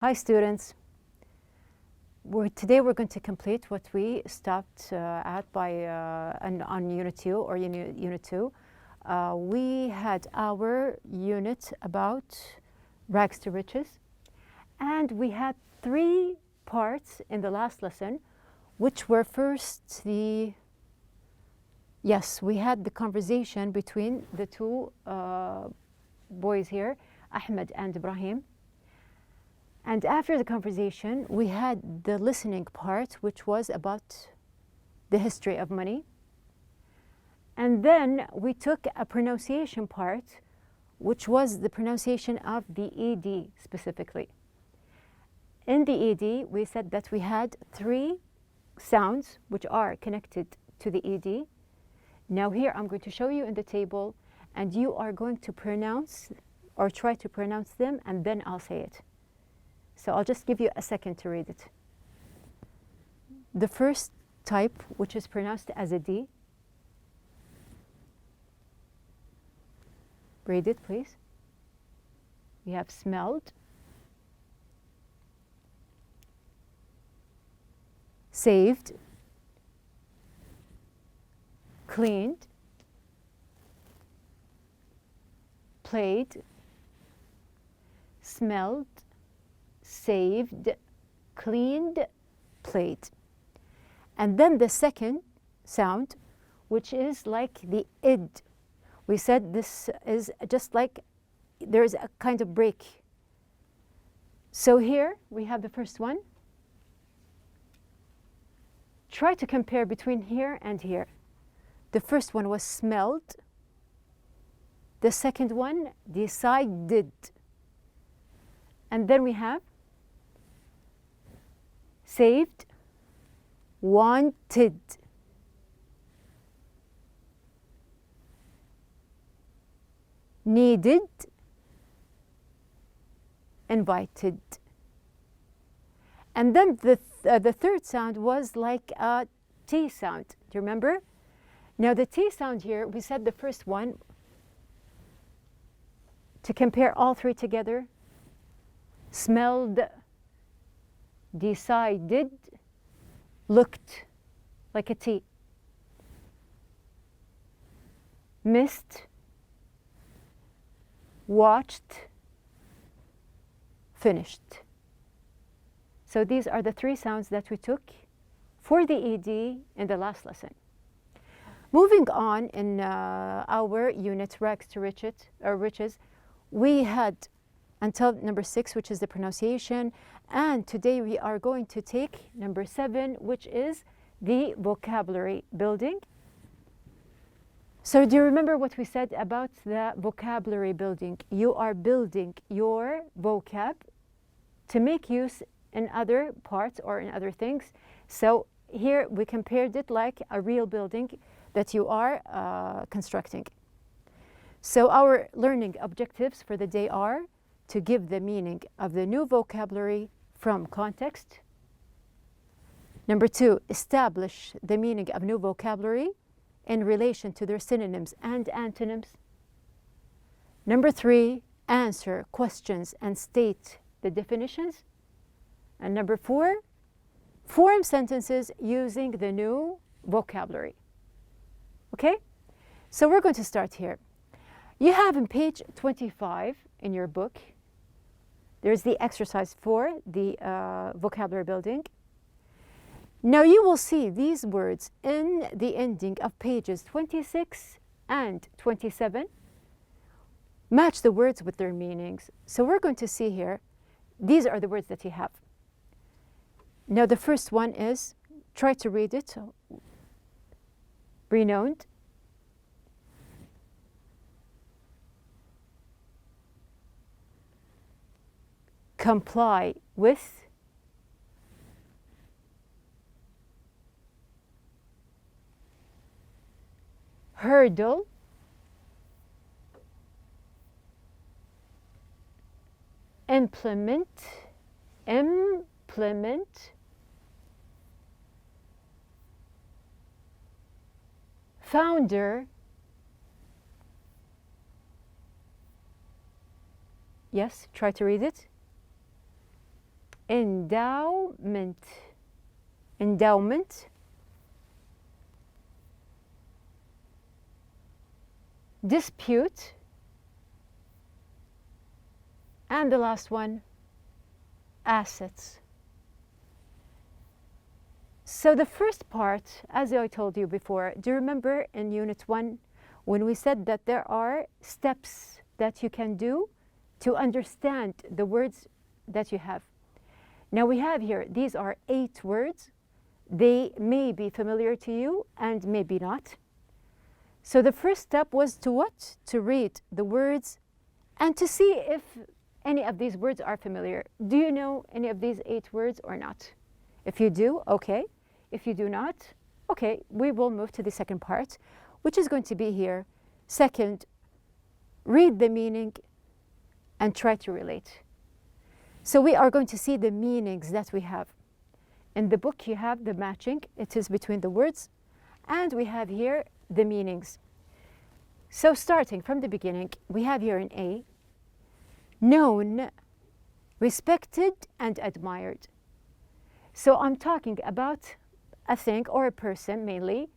Hi students, today we're going to complete what we stopped at on Unit 2 or Unit 2. We had our unit about rags to riches, and we had 3 parts in the last lesson, which were first we had the conversation between the 2 boys here, Ahmed and Ibrahim. And after the conversation, we had the listening part, which was about the history of money. And then we took a pronunciation part, which was the pronunciation of the ED specifically. In the ED, we said that we had 3 sounds which are connected to the ED. Now here I'm going to show you in the table, and you are going to pronounce or try to pronounce them, and then I'll say it. So I'll just give you a second to read it. The first type, which is pronounced as a D. Read it, please. We have smelled, saved, cleaned, played, smelled, saved, cleaned, played. And then the second sound, which is like the id. We said this is just like there's a kind of break. So here we have the first one. Try to compare between here and here. The first one was smelled. The second one, decided. And then we have saved, wanted, needed, invited. And then the third sound was like a T sound. Do you remember? Now the T sound here, we said the first one, to compare all 3 together, smelled, decided, looked like a T, missed, watched, finished. So these are the 3 sounds that we took for the ED in the last lesson. Moving on in our unit, rags to riches, we had until number 6, which is the pronunciation. And today we are going to take number 7, which is the vocabulary building. So do you remember what we said about the vocabulary building? You are building your vocab to make use in other parts or in other things. So here we compared it like a real building that you are constructing. So our learning objectives for the day are to give the meaning of the new vocabulary from context. Number 2, establish the meaning of new vocabulary in relation to their synonyms and antonyms. Number 3, answer questions and state the definitions. And number 4, form sentences using the new vocabulary. Okay? So we're going to start here. You have on page 25 in your book, there's the exercise for the vocabulary building. Now you will see these words in the ending of pages 26 and 27. Match the words with their meanings. So we're going to see here, these are the words that you have. Now the first one is, try to read it, renowned. Comply with, hurdle, implement, founder, Yes, try to read it. endowment, endowment, dispute, and the last one, assets. So the first part, as I told you before, do you remember in Unit 1 when we said that there are steps that you can do to understand the words that you have? Now we have here, these are 8 words. They may be familiar to you and maybe not. So the first step was to what? To read the words and to see if any of these words are familiar. Do you know any of these 8 words or not? If you do, okay. If you do not, okay, we will move to the second part, which is going to be here. Second, read the meaning and try to relate. So we are going to see the meanings that we have. In the book, you have the matching. It is between the words. And we have here the meanings. So starting from the beginning, we have here in A, known, respected, and admired. So I'm talking about a thing or a person mainly.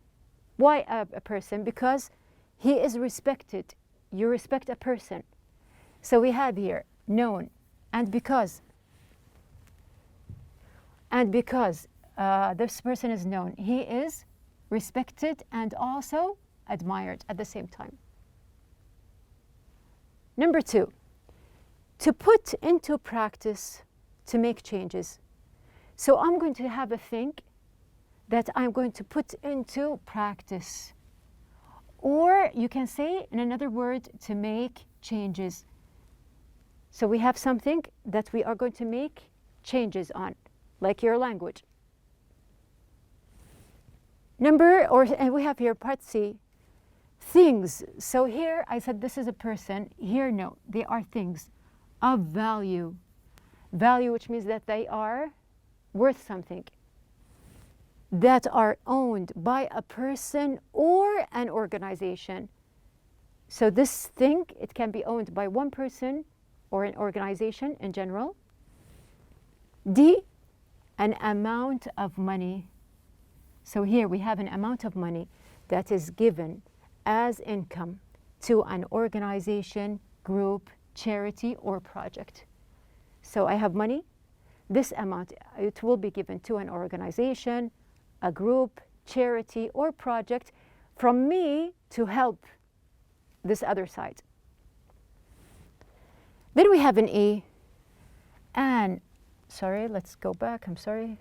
Why a person? Because he is respected. You respect a person. So we have here known, and because this person is known, he is respected and also admired at the same time. Number 2, to put into practice, to make changes. So I'm going to have a thing that I'm going to put into practice. Or you can say, in another word, to make changes. So we have something that we are going to make changes on, like your language. And we have here part C, things. So here I said this is a person. Here, no, they are things of value. Value, which means that they are worth something, that are owned by a person or an organization. So this thing, it can be owned by one person or an organization in general. D, an amount of money. So here we have an amount of money that is given as income to an organization, group, charity, or project. So I have money. This amount, it will be given to an organization, a group, charity, or project from me to help this other side. Then we have an E, let's go back, I'm sorry.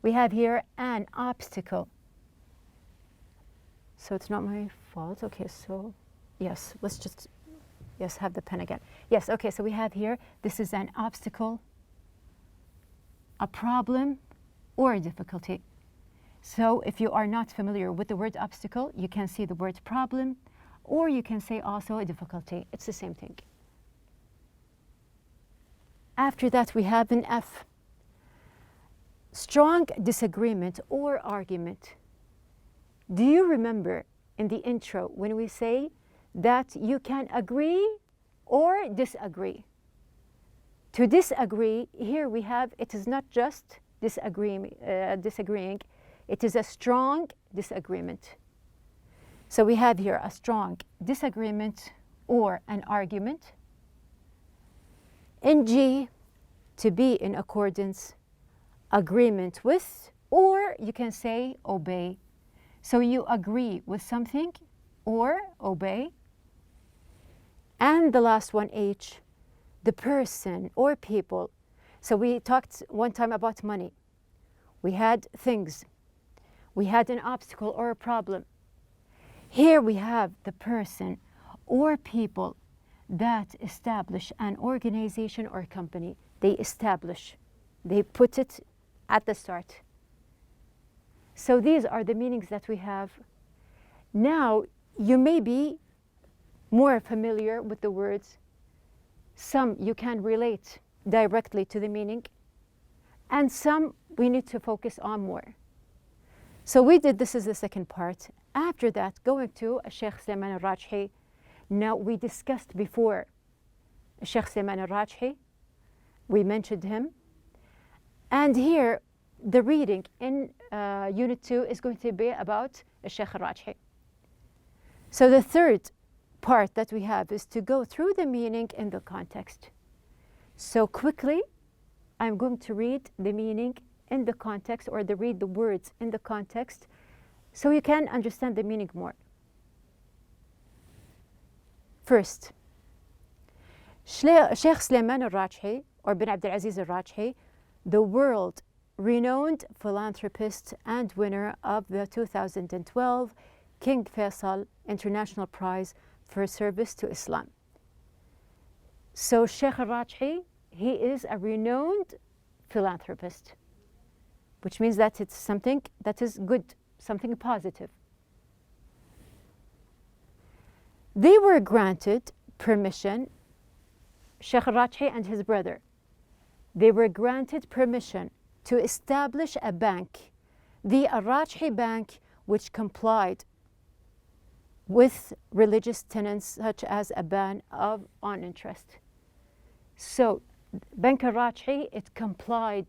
We have here an obstacle. So it's not my fault. Okay, so yes, have the pen again. Yes, okay, so we have here, this is an obstacle, a problem, or a difficulty. So if you are not familiar with the word obstacle, you can see the word problem, or you can say also a difficulty. It's the same thing. After that, we have an F, strong disagreement or argument. Do you remember in the intro when we say that you can agree or disagree? To disagree, here we have, it is not just disagreeing, it is a strong disagreement. So we have here a strong disagreement or an argument. In G, to be in accordance, agreement with, or you can say obey. So you agree with something or obey. And the last one, H, the person or people. So we talked one time about money. We had things. We had an obstacle or a problem. Here we have the person or people that establish an organization or company. They establish. They put it at the start. So these are the meanings that we have. Now, you may be more familiar with the words. Some you can relate directly to the meaning, and some we need to focus on more. So we did, this is the second part. After that, going to Sheikh Sulaiman al-Rajhi. Now, we discussed before Sheikh Sulaiman al-Rajhi. We mentioned him. And here, the reading in Unit 2 is going to be about Sheikh al-Rajhi. So the third part that we have is to go through the meaning in the context. So quickly, I'm going to read the meaning in the context, or read the words in the context, so you can understand the meaning more. First, Sheikh Sulaiman al-Rajhi, or bin Abdulaziz al-Rajhi, the world-renowned philanthropist and winner of the 2012 King Faisal International Prize for Service to Islam. So Sheikh al-Rajhi, he is a renowned philanthropist, which means that it's something that is good, something positive. They were granted permission, Sheikh al-Rajhi and his brother, they were granted permission to establish a bank, the al-Rajhi Bank, which complied with religious tenets such as a ban on interest. So Bank al-Rajhi, it complied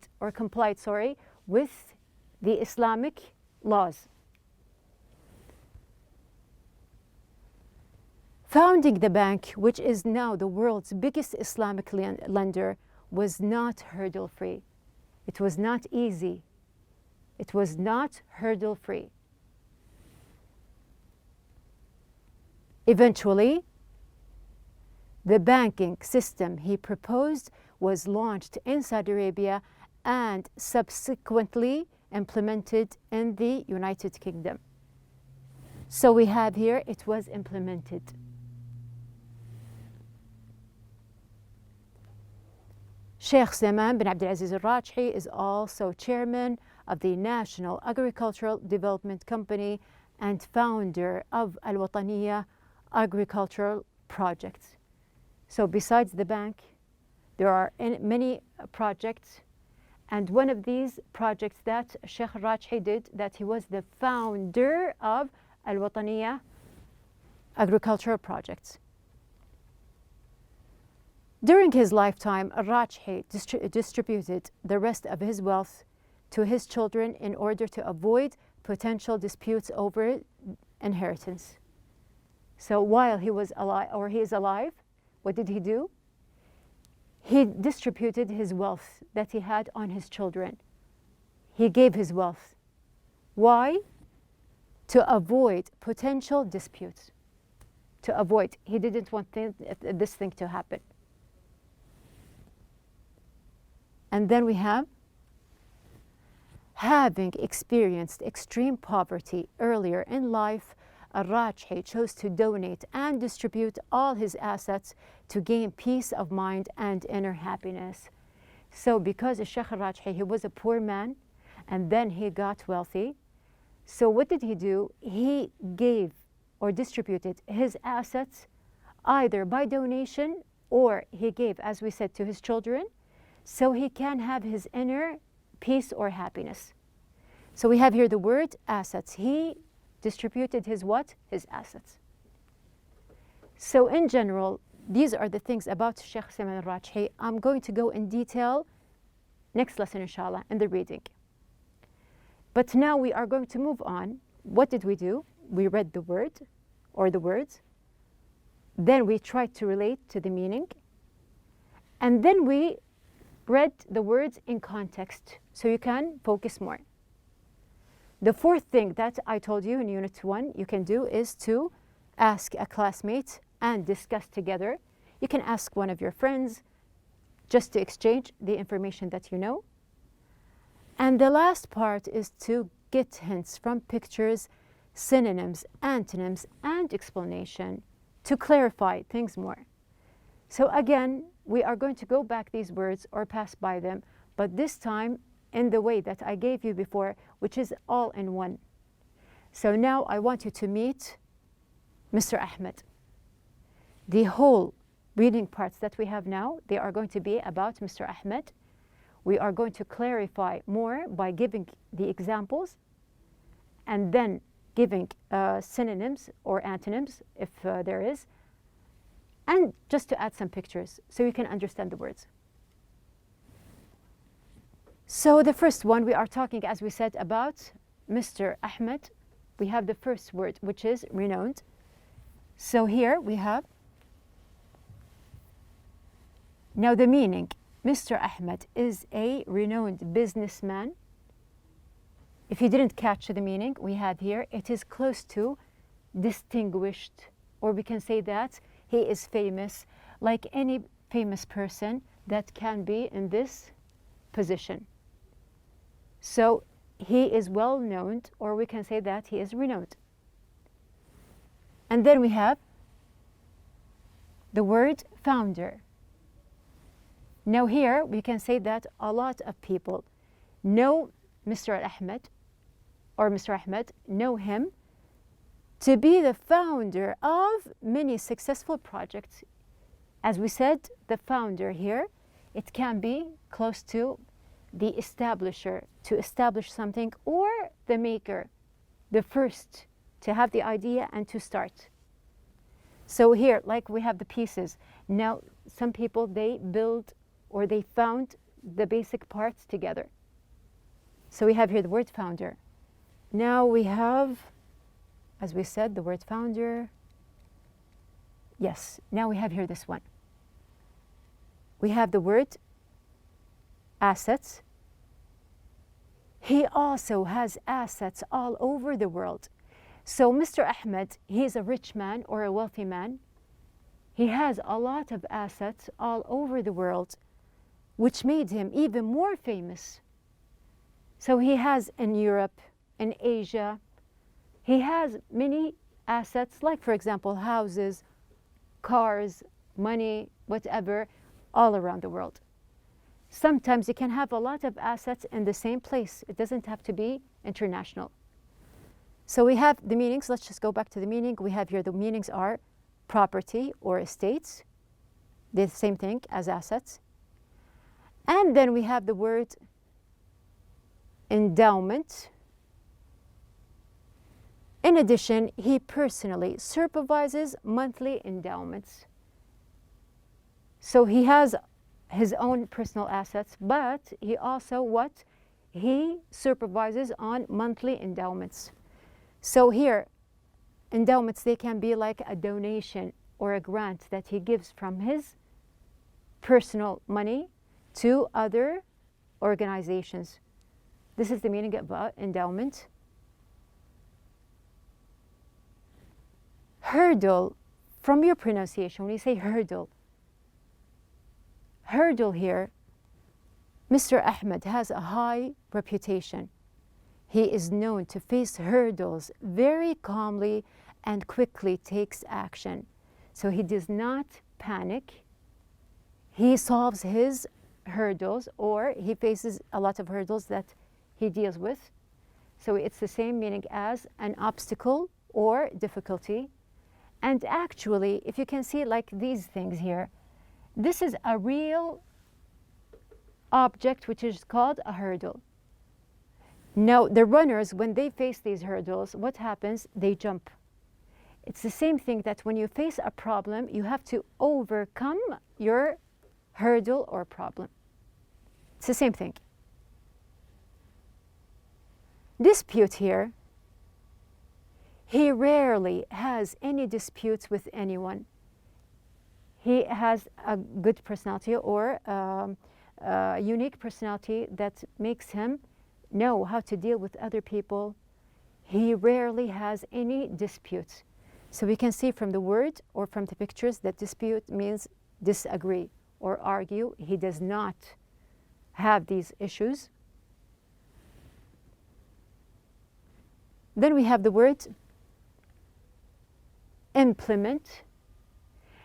with the Islamic laws. Founding the bank, which is now the world's biggest Islamic lender, was not hurdle-free. It was not easy. It was not hurdle-free. Eventually, the banking system he proposed was launched in Saudi Arabia and subsequently implemented in the United Kingdom. So we have here, it was implemented. Sheikh Sulaiman bin Abdulaziz al-Rajhi is also chairman of the National Agricultural Development Company and founder of Al-Wataniya agricultural projects. So besides the bank, there are many projects, and one of these projects that Sheikh al-Rajhi did, that he was the founder of Al-Wataniya agricultural projects. During his lifetime, al-Rajhi distributed the rest of his wealth to his children in order to avoid potential disputes over inheritance. So while he was alive, or he is alive, what did he do? He distributed his wealth that he had on his children. He gave his wealth. Why? To avoid potential disputes. To avoid. He didn't want this thing to happen. And then we have, having experienced extreme poverty earlier in life, al-Rajhi chose to donate and distribute all his assets to gain peace of mind and inner happiness. So because Sheikh al-Rajhi, he was a poor man, and then he got wealthy. So what did he do? He gave or distributed his assets either by donation, or he gave, as we said, to his children, so he can have his inner peace or happiness. So we have here the word assets. He distributed his what? His assets. So in general, these are the things about Sheikh Sulaiman al-Rajhi. I'm going to go in detail next lesson, inshallah, in the reading. But now we are going to move on. What did we do? We read the word, or the words. Then we tried to relate to the meaning. And then we read the words in context, so you can focus more. The fourth thing that I told you in Unit 1 you can do is to ask a classmate and discuss together. You can ask one of your friends just to exchange the information that you know. And the last part is to get hints from pictures, synonyms, antonyms, and explanation to clarify things more. So again, we are going to go back these words or pass by them, but this time in the way that I gave you before, which is all in one. So now I want you to meet Mr. Ahmed. The whole reading parts that we have now, they are going to be about Mr. Ahmed. We are going to clarify more by giving the examples and then giving synonyms or antonyms, if there is, and just to add some pictures so you can understand the words. So the first one, we are talking, as we said, about Mr. Ahmed. We have the first word, which is renowned. So here we have, now the meaning, Mr. Ahmed is a renowned businessman. If you didn't catch the meaning we had here, it is close to distinguished, or we can say that he is famous, like any famous person that can be in this position. So he is well known, or we can say that he is renowned. And then we have the word founder. Now here we can say that a lot of people know Mr. Ahmed, or Mr. Ahmed, know him to be the founder of many successful projects. As we said, the founder here, it can be close to the establisher, to establish something, or the maker, the first to have the idea and to start. So here, like we have the pieces. Now, some people, they build or they found the basic parts together. So we have here the word founder. Now we have, as we said, the word founder. Yes, now we have here this one. We have the word assets. He also has assets all over the world. So Mr. Ahmed, he is a rich man or a wealthy man. He has a lot of assets all over the world, which made him even more famous. So he has in Europe, in Asia, he has many assets, like for example, houses, cars, money, whatever, all around the world. Sometimes you can have a lot of assets in the same place. It doesn't have to be international. So we have the meanings. Let's just go back to the meaning. We have here the meanings are property or estates, the same thing as assets. And then we have the word endowment. In addition, he personally supervises monthly endowments. So he has his own personal assets, but he also he supervises on monthly endowments. So here, endowments, they can be like a donation or a grant that he gives from his personal money to other organizations. This is the meaning of endowment. Hurdle, from your pronunciation, when you say hurdle here, Mr. Ahmed has a high reputation. He is known to face hurdles very calmly and quickly takes action. So he does not panic. He solves his hurdles, or he faces a lot of hurdles that he deals with. So it's the same meaning as an obstacle or difficulty. And actually, if you can see like these things here, this is a real object which is called a hurdle. Now, the runners, when they face these hurdles, what happens? They jump. It's the same thing that when you face a problem, you have to overcome your hurdle or problem. It's the same thing. Dispute here. He rarely has any disputes with anyone. He has a good personality or a unique personality that makes him know how to deal with other people. He rarely has any disputes. So we can see from the word or from the pictures that dispute means disagree or argue. He does not have these issues. Then we have the word implement.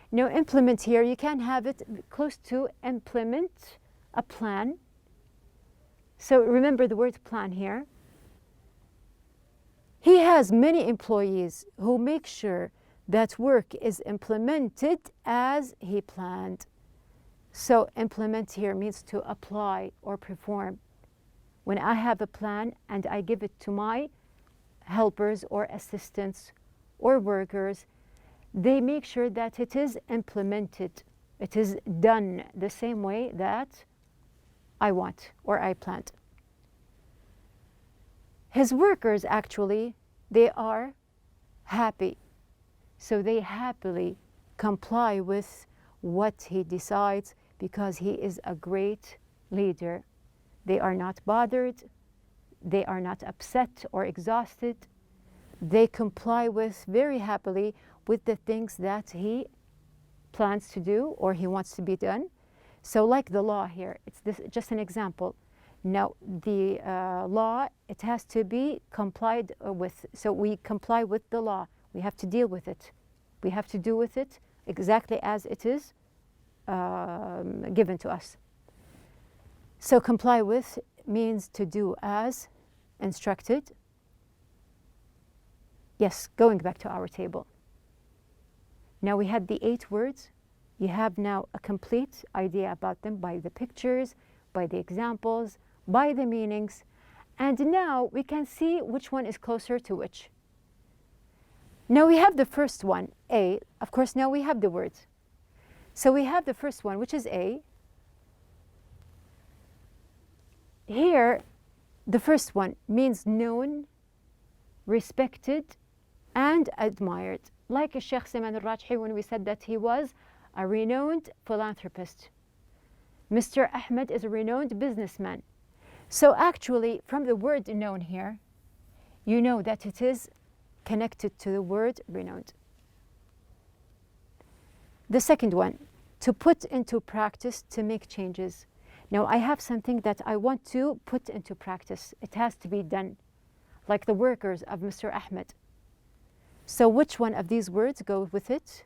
Now, implement here, you can have it close to implement a plan. So remember the word plan here. He has many employees who make sure that work is implemented as he planned. So implement here means to apply or perform. When I have a plan and I give it to my helpers or assistants or workers, they make sure that it is implemented. It is done the same way that I want or I planned. His workers, actually, they are happy. So they happily comply with what he decides because he is a great leader. They are not bothered. They are not upset or exhausted. They comply with very happily with the things that he plans to do or he wants to be done. So like the law here, it's this, just an example. Now the law, it has to be complied with. So we comply with the law. We have to deal with it. We have to do with it exactly as it is given to us. So comply with means to do as instructed. Yes, going back to our table. Now we had the 8 words. You have now a complete idea about them by the pictures, by the examples, by the meanings. And now we can see which one is closer to which. Now we have the first one, A. Of course, now we have the words. So we have the first one, which is A. Here, the first one means known, respected, and admired. Like Sheikh Salman al-Rajhi, when we said that he was a renowned philanthropist. Mr. Ahmed is a renowned businessman. So actually, from the word known here, you know that it is connected to the word renowned. The second one, to put into practice, to make changes. Now I have something that I want to put into practice. It has to be done, like the workers of Mr. Ahmed. So which one of these words goes with it?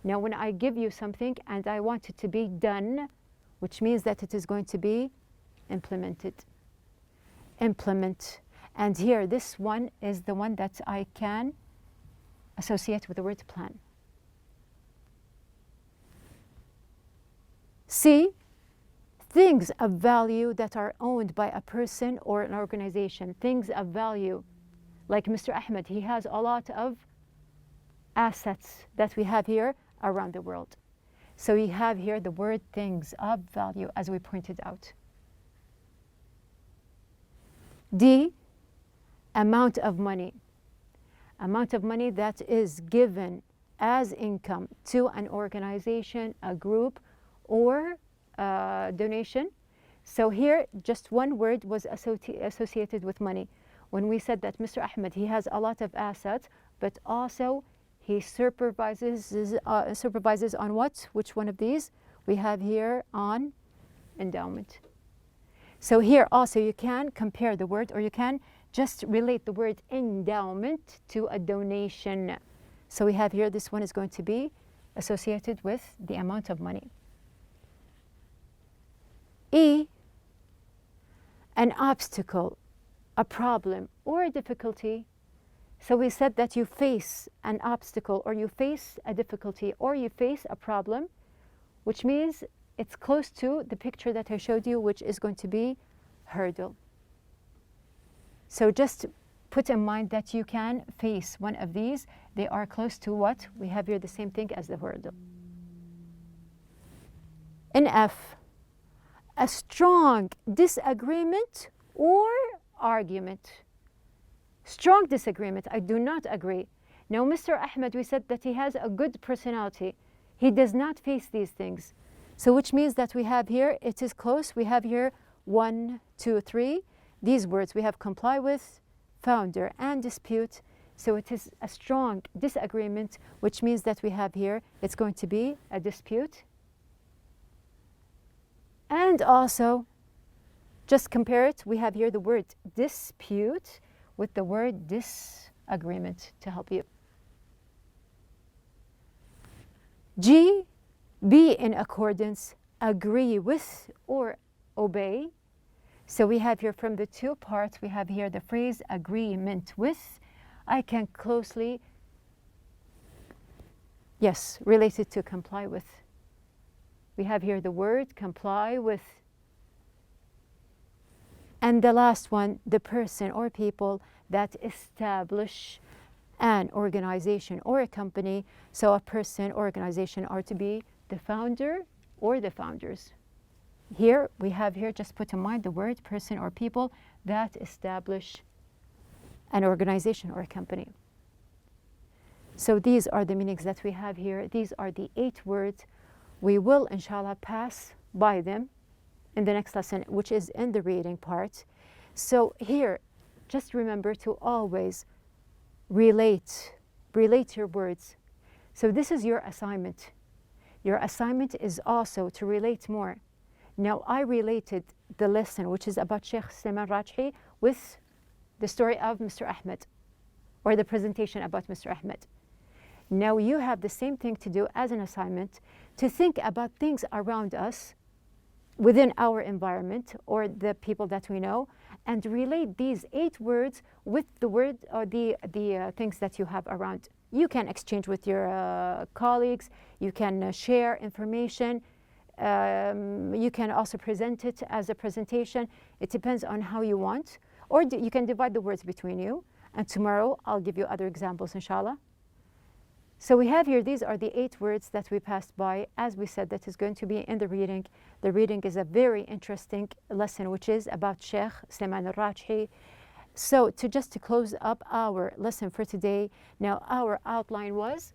Now when I give you something and I want it to be done, which means that it is going to be implemented. Implement. And here, this one is the one that I can associate with the word plan. C, things of value that are owned by a person or an organization. Things of value. Like Mr. Ahmed, he has a lot of assets that we have here around the world. So we have here the word things of value, as we pointed out. D, amount of money. Amount of money that is given as income to an organization, a group, or a donation. So here, just one word was associated with money. When we said that Mr. Ahmed, he has a lot of assets, but also he supervises on what? Which one of these? We have here on endowment. So here also you can compare the word, or you can just relate the word endowment to a donation. So we have here, this one is going to be associated with the amount of money. E, an obstacle, a problem, or a difficulty. So we said that you face an obstacle, or you face a difficulty, or you face a problem, which means it's close to the picture that I showed you, which is going to be hurdle. So just put in mind that you can face one of these. They are close to what? We have here the same thing as the hurdle. In F, a strong disagreement or argument. Strong disagreement, I do not agree. Now, Mr. Ahmed, we said that he has a good personality. He does not face these things. So which means that we have here, it is close. We have here 1, 2, 3. These words we have comply with, founder, and dispute. So it is a strong disagreement, which means that we have here, it's going to be a dispute. And also, just compare it. We have here the word dispute with the word disagreement to help you. G, be in accordance, agree with, or obey. So we have here from the two parts, we have here the phrase agreement with. I can closely, yes, relate it to comply with. We have here the word comply with. And the last one, the person or people that establish an organization or a company. So a person, organization are to be the founder or the founders. Here, we have here, just put in mind the word person or people that establish an organization or a company. So these are the meanings that we have here. These are the 8 words. We will, inshallah, pass by them in the next lesson, which is in the reading part. So here, just remember to always relate your words. So this is your assignment. Your assignment is also to relate more. Now, I related the lesson, which is about Sheikh Sulaiman Rajhi, with the story of Mr. Ahmed, or the presentation about Mr. Ahmed. Now you have the same thing to do as an assignment, to think about things around us within our environment or the people that we know, and relate these 8 words with the word or the things that you have around. You can exchange with your colleagues, you can share information, you can also present it as a presentation. It depends on how you want, or you can divide the words between you, and tomorrow I'll give you other examples, inshallah. So we have here, these are the 8 words that we passed by. As we said, that is going to be in the reading. The reading is a very interesting lesson, which is about Sheikh Sulaiman al-Rajhi. So to close up our lesson for today, now our outline was,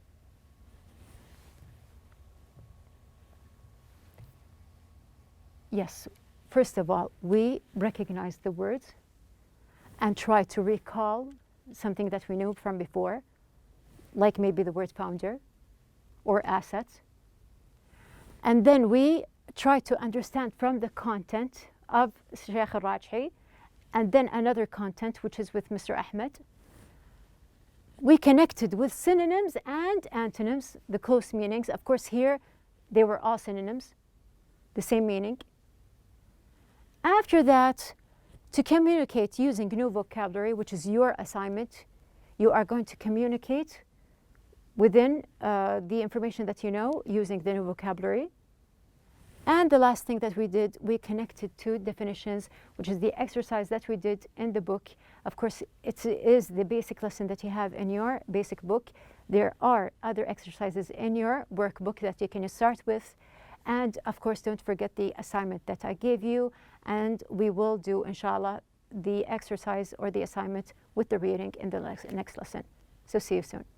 yes, first of all, we recognize the words and try to recall something that we knew from before, like maybe the word founder or assets. And then we try to understand from the content of Sheikh al-Rajhi, and then another content, which is with Mr. Ahmed. We connected with synonyms and antonyms, the close meanings. Of course, here they were all synonyms, the same meaning. After that, to communicate using new vocabulary, which is your assignment, you are going to communicate within the information that you know using the new vocabulary. And the last thing that we did, we connected to definitions, which is the exercise that we did in the book. Of course, it is the basic lesson that you have in your basic book. There are other exercises in your workbook that you can start with. And of course, don't forget the assignment that I gave you. And we will do, inshallah, the exercise or the assignment with the reading in the next lesson. So see you soon.